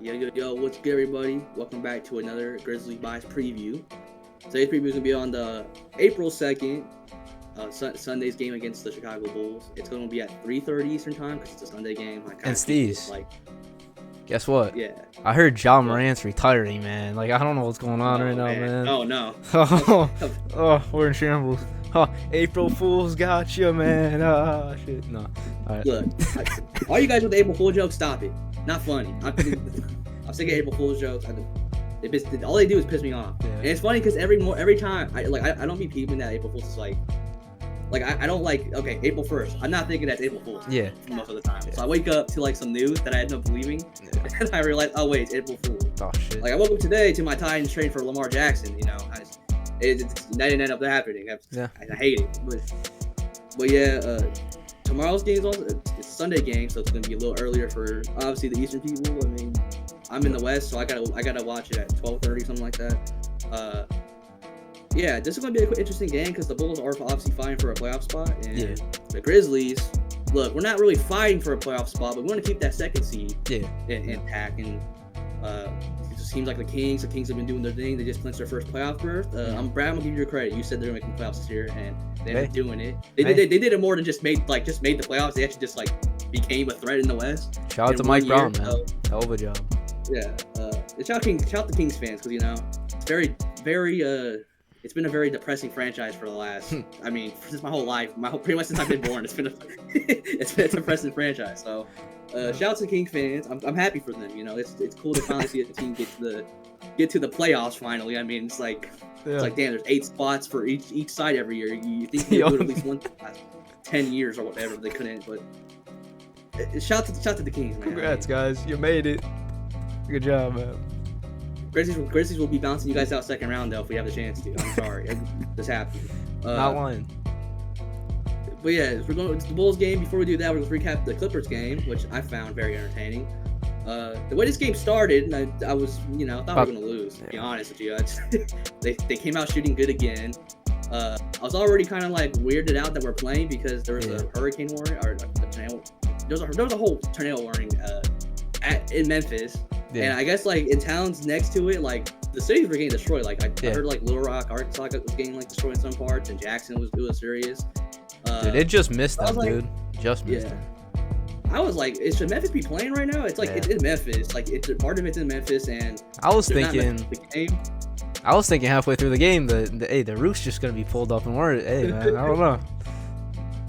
Yo, what's good, everybody? Welcome back to another Grizzlies Bias preview. Today's preview is going to be on the April 2nd, Sunday's game against the Chicago Bulls. It's going to be at 3:30 Eastern Time because it's a Sunday game. And Steez, like, guess what? yeah. I heard John Morant's retiring, man. Like, I don't know what's going on right now, man. Oh, no. oh, we're in shambles. April Fool's got you, man. Shit. No. All right. Look, all you guys with the April Fool jokes, stop it. Not funny. I'm sick of April Fool's jokes. All they do is piss me off. Yeah. And it's funny because every time I don't be peeping that April Fool's is like I don't like, okay, April 1st. I'm not thinking that's April Fool's. Yeah. Most of the time. Yeah. So I wake up to like some news that I end up believing, and I realize, oh wait, it's April Fool's. Oh shit. Like I woke up today to my Titans trade for Lamar Jackson. You know, that didn't end up happening. I hate it. But yeah, tomorrow's game is also it's a Sunday game, so it's gonna be a little earlier for obviously the Eastern people. I mean, I'm in the West, so I gotta watch it at 12:30, something like that. Yeah, this is going to be an interesting game because the Bulls are obviously fighting for a playoff spot. And the Grizzlies, look, we're not really fighting for a playoff spot, but we want to keep that second seed intact. And it just seems like the Kings have been doing their thing. They just clinched their first playoff berth. Brad, I'm going to give you your credit. You said they were making playoffs this year, and they're doing it. They did it more than just made the playoffs. They actually just became a threat in the West. Shout out to Mike Brown, man. Hell of a job. Yeah. Shout out to Kings fans because, you know, it's very it's been a very depressing franchise for the last, I mean, since my whole life, pretty much since I've been born, it's been a depressing franchise. So, shout out to King fans. I'm happy for them. You know, it's cool to finally see a team get to the playoffs finally. I mean, it's like damn, there's 8 spots for each side every year. You think they would at least one 10 years or whatever. They couldn't, but shout to the Kings, man. Congrats, guys. You made it. Good job, man. Grizzlies will be bouncing you guys out second round though if we have the chance to. I'm sorry, this happened. Not lying. But yeah, we're going to the Bulls game. Before we do that, we're going to recap the Clippers game, which I found very entertaining. The way this game started, I was, you know, I thought we were going to lose. To be honest with you, they came out shooting good again. I was already kind of like weirded out that we're playing because there was a hurricane warning or a tornado. There was a whole tornado warning in Memphis. Yeah. And I guess like in towns next to it, like the cities were getting destroyed. Like I heard like Little Rock, Arkansas was getting like destroyed in some parts, and Jackson was serious. Dude, it just missed them, dude. Just missed them. I was like, should Memphis be playing right now? It's like it's in Memphis. Like part of it's in Memphis, and I was thinking halfway through the game, the roof's just gonna be pulled up, and man, I don't know.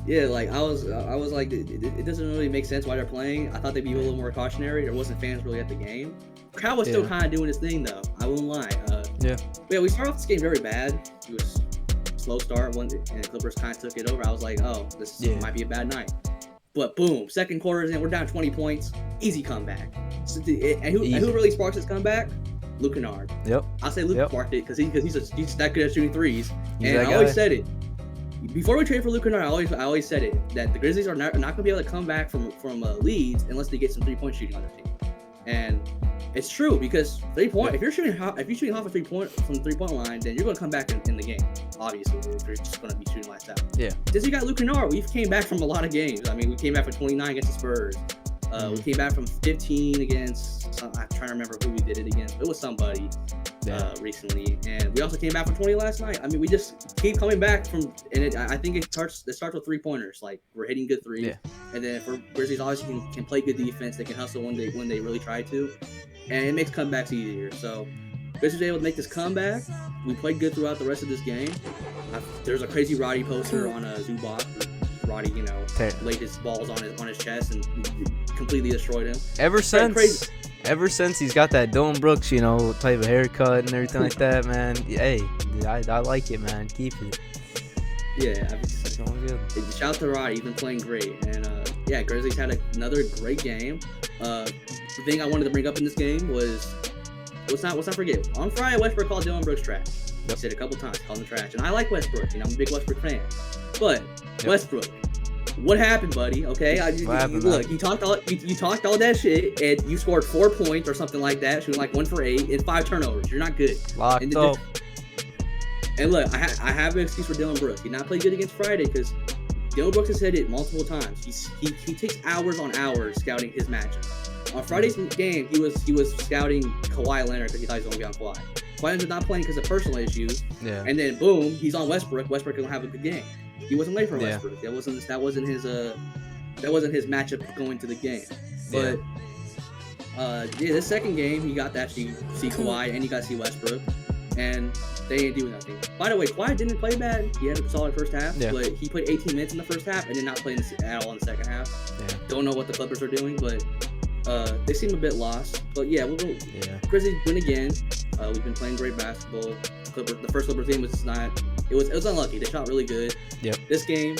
Yeah, like I was like, it doesn't really make sense why they're playing. I thought they'd be a little more cautionary. There wasn't fans really at the game. Crowd was still kind of doing his thing though. I won't lie. We started off this game very bad. It was a slow start, and the Clippers kind of took it over. I was like, oh, this might be a bad night. But boom, second quarter's in, we're down 20 points. Easy comeback. And who really sparks this comeback? Luke Kennard. Yep. I'll say Luke sparked it because he's that good at shooting threes. And I always said it. Before we trade for Luke Kennard, I always said it that the Grizzlies are not going to be able to come back from leads unless they get some 3-point shooting on their team, and it's true because 3-point. If you're shooting half a 3-point from the 3-point line, then you're going to come back in the game. Obviously, if you're just going to be shooting lights out. Yeah. Since we got Luke Kennard, we came back from a lot of games. I mean, we came back from 29 against the Spurs. We came back from 15 against. I'm trying to remember who we did it against. It was somebody. Recently, and we also came back from 20 last night. I mean, we just keep coming back from, and I think it starts with 3-pointers. Like we're hitting good threes, and then for Grizzlies obviously can play good defense. They can hustle when they really try to, and it makes comebacks easier. So Grizzlies able to make this comeback. We played good throughout the rest of this game. There's a crazy Roddy poster on a Zubac. Roddy, you know, laid his balls on his chest and completely destroyed him. Ever since he's got that Dylan Brooks, you know, type of haircut and everything like that, man. Hey, I like it, man. Keep it. Yeah, it's going good. Shout out to Roddy. He's been playing great. And, Grizzlies had another great game. The thing I wanted to bring up in this game was, let's not forget, on Friday, Westbrook called Dylan Brooks trash. He said it a couple times, called him trash. And I like Westbrook. You know, I'm a big Westbrook fan. But, Westbrook, what happened, buddy? Okay, look, you talked all that shit, and you scored 4 points or something like that, shooting like 1 for 8 and 5 turnovers. You're not good. Locked up. And look, I have an excuse for Dylan Brooks. He did not play good against Friday because Dylan Brooks has said it multiple times. He takes hours on hours scouting his matchup. On Friday's game, he was scouting Kawhi Leonard because he thought he was going to be on Kawhi. Kawhi Leonard's not playing because of personal issues. Yeah. And then boom, he's on Westbrook. Westbrook gonna have a good game. He wasn't late for Westbrook. That wasn't his matchup going to the game. But this second game, he got to actually see Kawhi and he got to see Westbrook, and they ain't doing nothing. By the way, Kawhi didn't play bad. He had a solid first half, but he played 18 minutes in the first half and did not play at all in the second half. Yeah. Don't know what the Clippers are doing, but they seem a bit lost. But yeah, we'll go. Yeah. Grizzlies win again. We've been playing great basketball. The first Clippers game was just not. It was unlucky. They shot really good. Yep. This game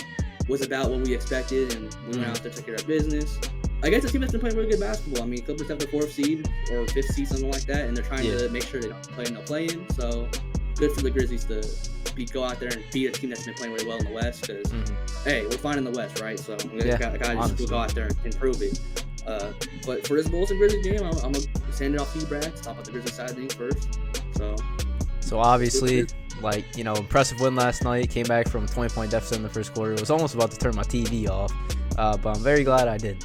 was about what we expected, and we went out there to take care of business. I guess the team that's been playing really good basketball. I mean, Clippers have the 4th seed or 5th seed, something like that, and they're trying to make sure they don't play no play-in. So good for the Grizzlies to go out there and beat a team that's been playing really well in the West. Because hey, we're fine in the West, right? So we gotta just go out there and prove it. But for this Bulls and Grizzlies game, I'm gonna send it off to you, Brad. Let's talk about the Grizzlies side of things first. So obviously, impressive win last night. Came back from 20-point deficit in the first quarter. It was almost about to turn my TV off, but I'm very glad I did.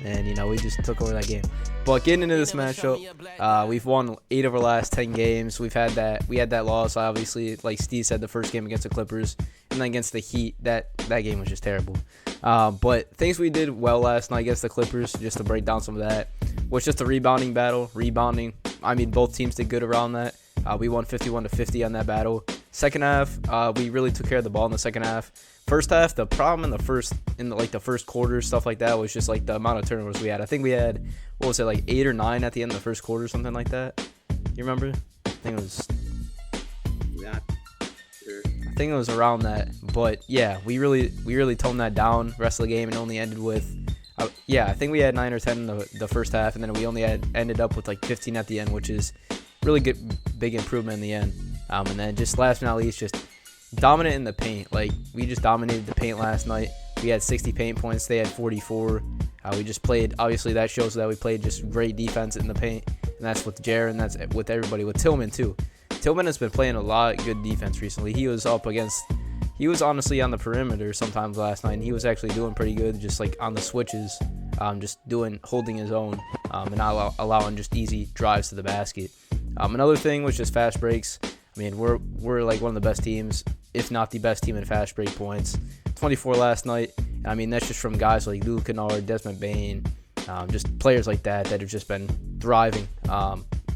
And we just took over that game. But getting into this matchup, we've won 8 of our last 10 games. We had that loss, obviously, like Steve said, the first game against the Clippers, and then against the Heat. That game was just terrible. But things we did well last night against the Clippers, just to break down some of that, was just a rebounding battle. I mean, both teams did good around that. We won 51-50 on that battle. Second half, we really took care of the ball in the second half. First half, the problem in the first quarter, stuff like that, was just like the amount of turnovers we had. I think we had, 8 or 9 at the end of the first quarter, something like that. You remember? I think it was. Yeah. Sure. I think it was around that. But yeah, we really toned that down the rest of the game and only ended with. I think we had 9 or 10 in the first half, and then we only ended up with 15 at the end, which is really good, big improvement in the end. And then just last but not least, just dominant in the paint. We just dominated the paint last night. We had 60 paint points. They had 44. We just played. Obviously, that shows that we played just great defense in the paint, and that's with Jared, and that's with everybody. With Tillman too. Tillman has been playing a lot of good defense recently. He was honestly on the perimeter sometimes last night, and he was actually doing pretty good, just on the switches, holding his own, and not allowing just easy drives to the basket. Another thing was just fast breaks. I mean, we're one of the best teams, if not the best team in fast break points. 24 last night. I mean, that's just from guys like Luke Kennard, Desmond Bane, just players like that have just been thriving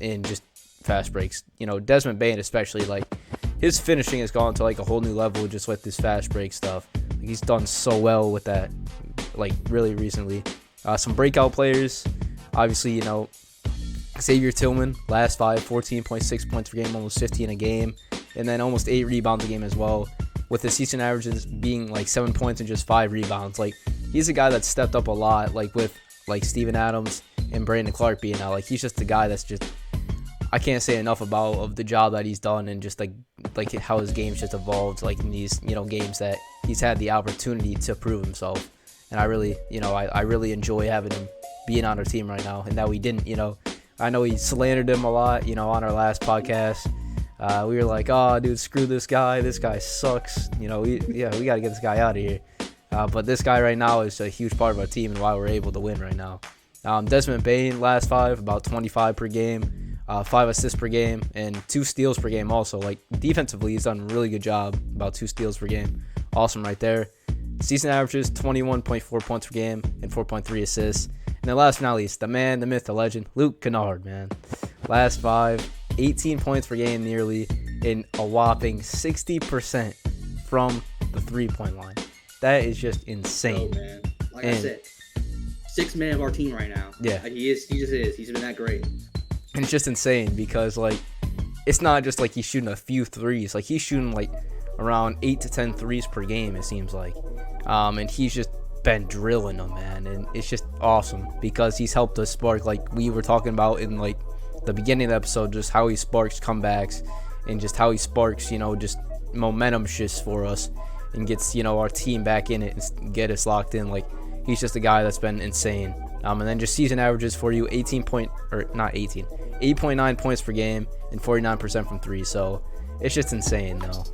in just fast breaks. Desmond Bane especially, his finishing has gone to a whole new level just with this fast break stuff. He's done so well with that, really recently. Some breakout players, obviously, Xavier Tillman, last 5, 14.6 points per game, almost 15 a game, and then almost 8 rebounds a game as well, with the season averages being 7 points and just 5 rebounds. He's a guy that stepped up a lot, with Steven Adams and Brandon Clark being out. He's just a guy that's just, I can't say enough of the job that he's done, and just how his game's just evolved in these games that he's had the opportunity to prove himself. And I really I really enjoy having him being on our team right now, and that we didn't I know we slandered him a lot, on our last podcast. We were like, oh, dude, screw this guy. This guy sucks. We got to get this guy out of here. But this guy right now is a huge part of our team and why we're able to win right now. Desmond Bane, last 5, about 25 per game, 5 assists per game, and 2 steals per game also. Defensively, he's done a really good job, about 2 steals per game. Awesome right there. Season averages, 21.4 points per game and 4.3 assists. And then last but not least, the man, the myth, the legend, Luke Kennard, man. Last 5, 18 points per game nearly, and a whopping 60% from the three-point line. That is just insane. Oh, man. I said, 6th man of our team right now. Yeah. He just is. He's been that great. And it's just insane because, it's not just he's shooting a few threes. He's shooting, around 8 to 10 threes per game, it seems like. And he's just been drilling them, man, and it's just awesome because he's helped us spark, we were talking about in the beginning of the episode, just how he sparks comebacks and just how he sparks just momentum shifts for us and gets our team back in it and get us locked in. He's just a guy that's been insane. And then just season averages for you, 8.9 points per game and 49% from 3. So it's just insane though,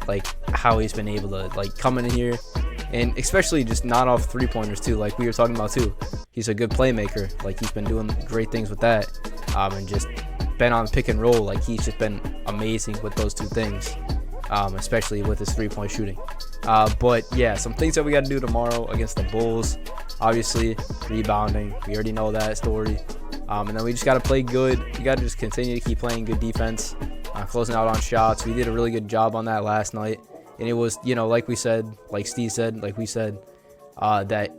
how he's been able to come in here And especially just not off 3-pointers too, like we were talking about too. He's a good playmaker. Like he's been doing great things with that, and just been on pick and roll. Like he's just been amazing with those two things, especially with his 3-point shooting. But yeah, some things that we got to do tomorrow against the Bulls. Obviously, rebounding. We already know that story. And then we just got to play good. We got to just continue to keep playing good defense, closing out on shots. We did a really good job on that last night. And it was, like we said, like Steve said, like we said, that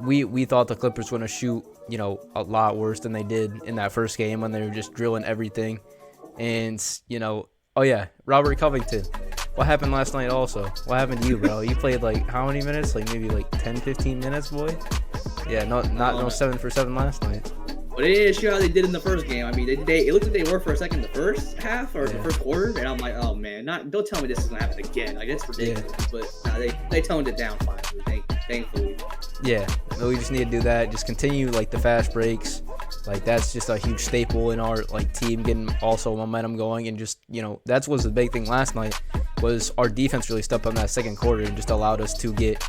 we thought the Clippers were going to shoot, a lot worse than they did in that first game when they were just drilling everything. And, oh yeah, Robert Covington. What happened last night also? What happened to you, bro? You played like how many minutes? Like maybe like 10, 15 minutes, boy? Yeah, no 7 for 7 last night. But they didn't show how they did in the first game. I mean, it looked like they were for a second the first half or the first quarter, and I'm like, oh man, don't tell me this is gonna happen again. Like it's ridiculous. Yeah. But nah, they toned it down finally, thankfully. Yeah, we just need to do that. Just continue like the fast breaks. Like that's just a huge staple in our like team, getting also momentum going, and just that was the big thing last night. Was our defense really stepped up in that second quarter and just allowed us to get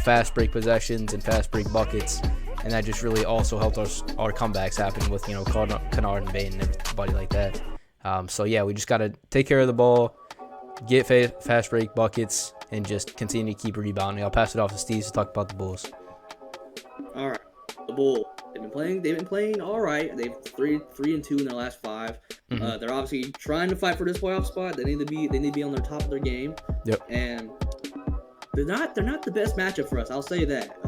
fast break possessions and fast break buckets. And that just really also helped our comebacks happen with, Kennard and Bain and everybody like that. So, yeah, we just got to take care of the ball, get fast break buckets, and just continue to keep rebounding. I'll pass it off to Steve to talk about the Bulls. All right. The Bulls. They've been playing all right. They've 3-2 in their last 5. Mm-hmm. They're obviously trying to fight for this playoff spot. They need to be on the top of their game. Yep. And they're not the best matchup for us. I'll say that.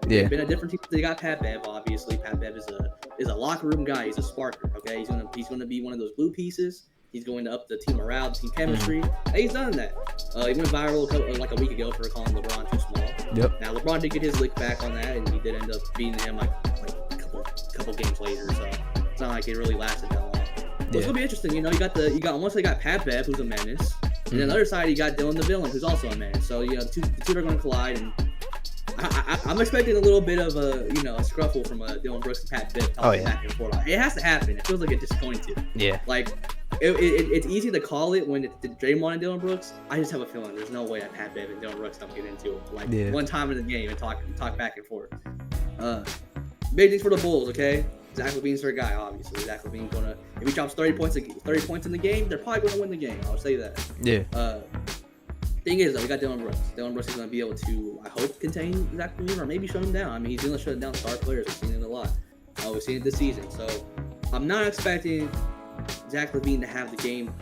Yeah. They've been a different team. They got Pat Bev, obviously. Pat Bev is a locker room guy. He's a sparker. Okay, he's gonna be one of those glue pieces. He's going to up the team morale, the team chemistry. Mm-hmm. And he's done that. He went viral like a week ago for calling LeBron too small. Yep. Now LeBron did get his lick back on that, and he did end up beating him like a couple games later. So it's not like it really lasted that long. But it's gonna be interesting. You got once they got Pat Bev, who's a menace, and then on the other side you got Dylan the Villain, who's also a menace. So the two are going to collide, and I'm expecting a little bit of a scruffle from Dylan Brooks and Pat Bev back and forth. It has to happen. It feels like it's just going to. Yeah. Like it's easy to call it when it's Draymond and Dylan Brooks. I just have a feeling there's no way that Pat Bev and Dylan Brooks don't get into it one time in the game and talk back and forth. Big things for the Bulls, okay? Zach LaVine's their guy, obviously. Zach LaVine's gonna, if he drops 30 points in the game, they're probably gonna win the game. I'll say that. Yeah. Thing is, though, we got Dylan Brooks. Dylan Brooks is gonna be able to, I hope, contain Zach LaVine or maybe shut him down. I mean, he's gonna shut down star players. We've seen it a lot. We've seen it this season. So I'm not expecting Zach LaVine to have the game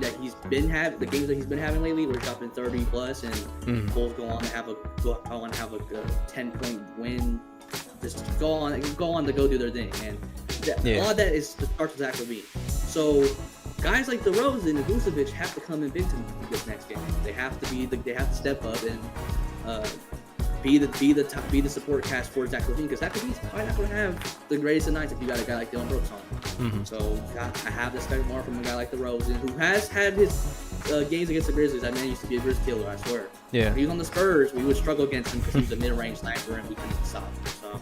that he's been having lately, where he's dropping 30 plus, and Bulls go on to have a 10-point win. Just go on to go do their thing, and a lot of that is to start with Zach LaVine. So guys like DeRozan and Vucevic have to come in big to this next game. They have to step up and be the support cast for Zach LaVine, because Zach LaVine's probably not going to have the greatest of nights if you got a guy like Dylan Brooks on. Mm-hmm. So I have to expect more from a guy like DeRozan, who has had his games against the Grizzlies. That man used to be a Grizz killer, I swear. Yeah. When he was on the Spurs, we would struggle against him because he was a mid-range sniper and we couldn't stop him. So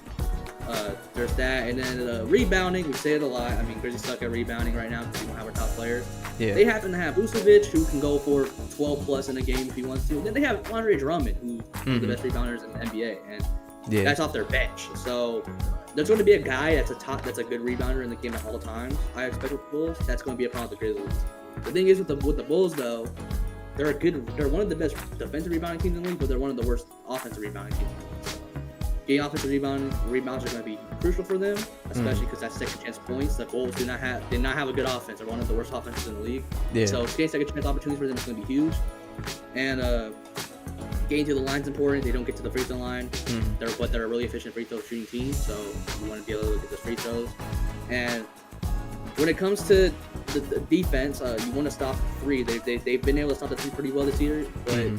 there's that. And then rebounding, we say it a lot. I mean, Grizzlies suck at rebounding right now because we don't have our top players. Yeah. They happen to have Vucevic, who can go for 12 plus in a game if he wants to. And then they have Andre Drummond, who's one of the best rebounders in the NBA, and that's off their bench. So there's going to be a guy that's a good rebounder in the game at all times. I expect with the Bulls, that's going to be a problem with the Grizzlies. The thing is with the Bulls, though, they're one of the best defensive rebounding teams in the league, but they're one of the worst offensive rebounding teams in the league. So getting offensive rebounds are going to be crucial for them, especially because that's second chance points. The Bulls did not have a good offense. They're one of the worst offenses in the league. Yeah. So getting second chance opportunities for them is going to be huge. And getting to the line is important. They don't get to the free throw line. They're a really efficient free throw shooting team, so you want to be able to get the free throws. And when it comes to the defense, you want to stop three. They've been able to stop the three pretty well this year, but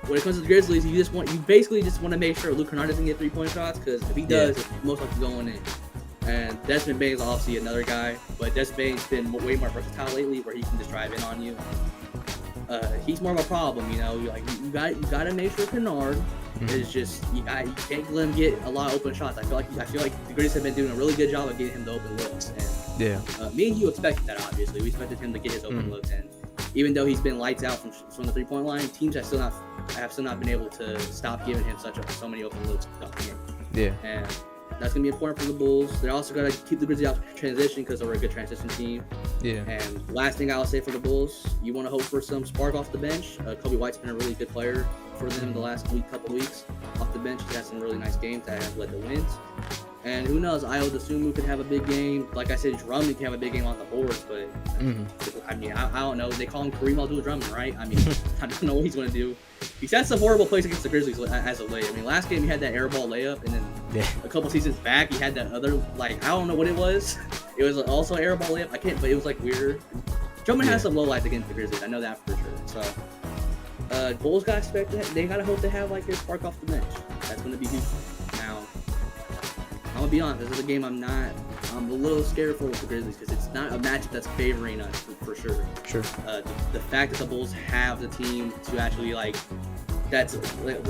when it comes to the Grizzlies, you basically just want to make sure Luke Kennard doesn't get 3-point shots, because if he does, it's most likely going in. And Desmond Bane's obviously another guy, but Desmond Bane's been way more versatile lately, where he can just drive in on you. He's more of a problem, you got to make sure Kennard is just you can't let him get a lot of open shots. I feel like the Grizzlies have been doing a really good job of getting him the open looks. And me and you expected that, obviously. We expected him to get his open looks, and even though he's been lights out from the 3-point line, teams have still not have still not been able to stop giving him so many open looks throughout the game. Yeah. And that's going to be important for the Bulls. They're also going to keep the Grizzlies out of transition because they're a good transition team. Yeah. And last thing I'll say for the Bulls, you want to hope for some spark off the bench. Kobe White's been a really good player for them the last couple weeks off the bench. He's had some really nice games that have led to wins. And who knows, Ayo Dosunmu could have a big game. Like I said, Drummond can have a big game on the boards, but I mean, I don't know. They call him Kareem Abdul-Drummond, right? I mean, I don't know what he's going to do. He's had some horrible plays against the Grizzlies as of late. I mean, last game he had that air ball layup, and then a couple seasons back he had that other, like, I don't know what it was. It was also an air ball layup. I can't, but it was like weird. Drummond has some low lights against the Grizzlies. I know that for sure. So, Bulls got expected. They gotta hope to have like their spark off the bench. That's going to be huge. Now, I'm gonna be honest. This is a game I'm a little scared for with the Grizzlies because it's not a matchup that's favoring us for sure. Sure. The fact that the Bulls have the team to actually like, that's like,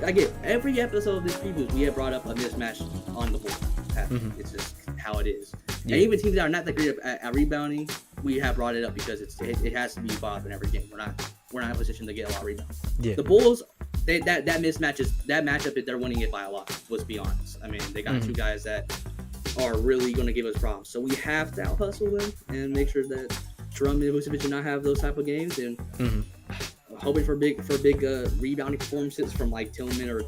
I get every episode of this previews we have brought up a mismatch on the Bulls. It's just how it is. Yeah. And even teams that are not that great at rebounding, we have brought it up because it has to be Bob in every game. We're not in a position to get a lot of rebounds. Yeah. The Bulls, that matchup they're winning it by a lot. Let's be honest. I mean, they got two guys that are really going to give us problems. So we have to out hustle them and make sure that Drummond and Vucevic do not have those type of games. And hoping for big rebounding performances from like Tillman or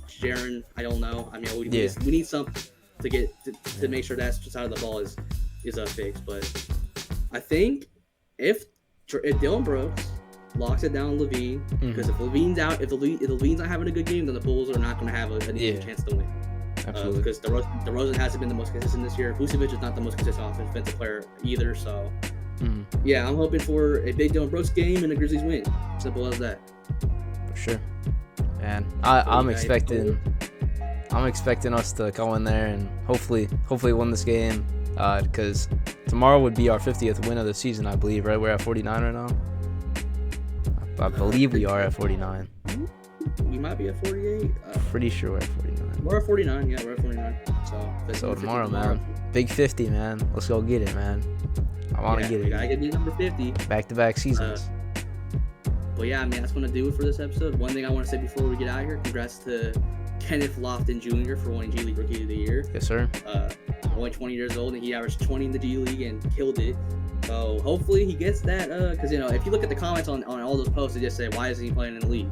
Sharon. I don't know. I mean, we need something to make sure that side of the ball is fixed. But I think if Dillon Brooks locks it down Levine, because if Levine's out, if Levine's not having a good game, then the Bulls are not going to have a decent chance to win. Absolutely. Because DeRozan hasn't been the most consistent this year. Vucevic is not the most consistent offensive player either. So, yeah, I'm hoping for a big Dillon Brooks game and the Grizzlies win. Simple as that. For sure. And I'm expecting us to go in there and hopefully win this game. Because tomorrow would be our 50th win of the season, I believe. Right? We're at 49 right now. I believe we are at 49. We might be at 48. Pretty sure we're at 49. We're at 49. Yeah, we're at 49. So tomorrow, man. Big 50, man. Let's go get it, man. I want to get it. We gotta get to number 50. Back-to-back seasons. But yeah, I mean, that's going to do it for this episode. One thing I want to say before we get out of here, congrats to Kenneth Lofton Jr. for winning G League Rookie of the Year. Yes, sir. Only 20 years old, and he averaged 20 in the G League and killed it. So hopefully he gets that, because, if you look at the comments on all those posts, they just say, why isn't he playing in the league?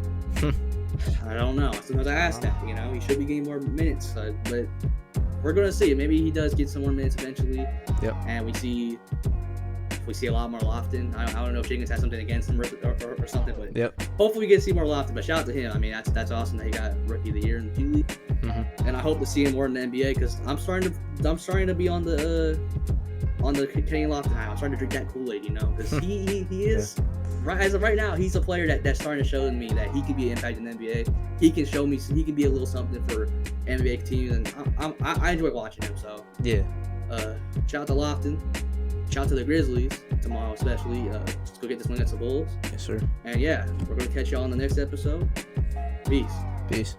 I don't know. Sometimes I ask that, he should be getting more minutes, but we're going to see. Maybe he does get some more minutes eventually. Yep. And we see a lot more Lofton. I don't know if Jenkins has something against him or something, but hopefully we get to see more Lofton. But shout out to him. I mean, that's awesome that he got Rookie of the Year in the G League. And I hope to see him more in the NBA because I'm starting to be on the Kenny Lofton high. I'm starting to drink that Kool-Aid, because he is right as of right now. He's a player that's starting to show me that he can be an impact in the NBA. He can show me he can be a little something for NBA teams, and I enjoy watching him. So shout out to Lofton. Shout out to the Grizzlies tomorrow, especially. Let's go get this win against the Bulls. Yes, sir. And yeah, we're gonna catch y'all on the next episode. Peace.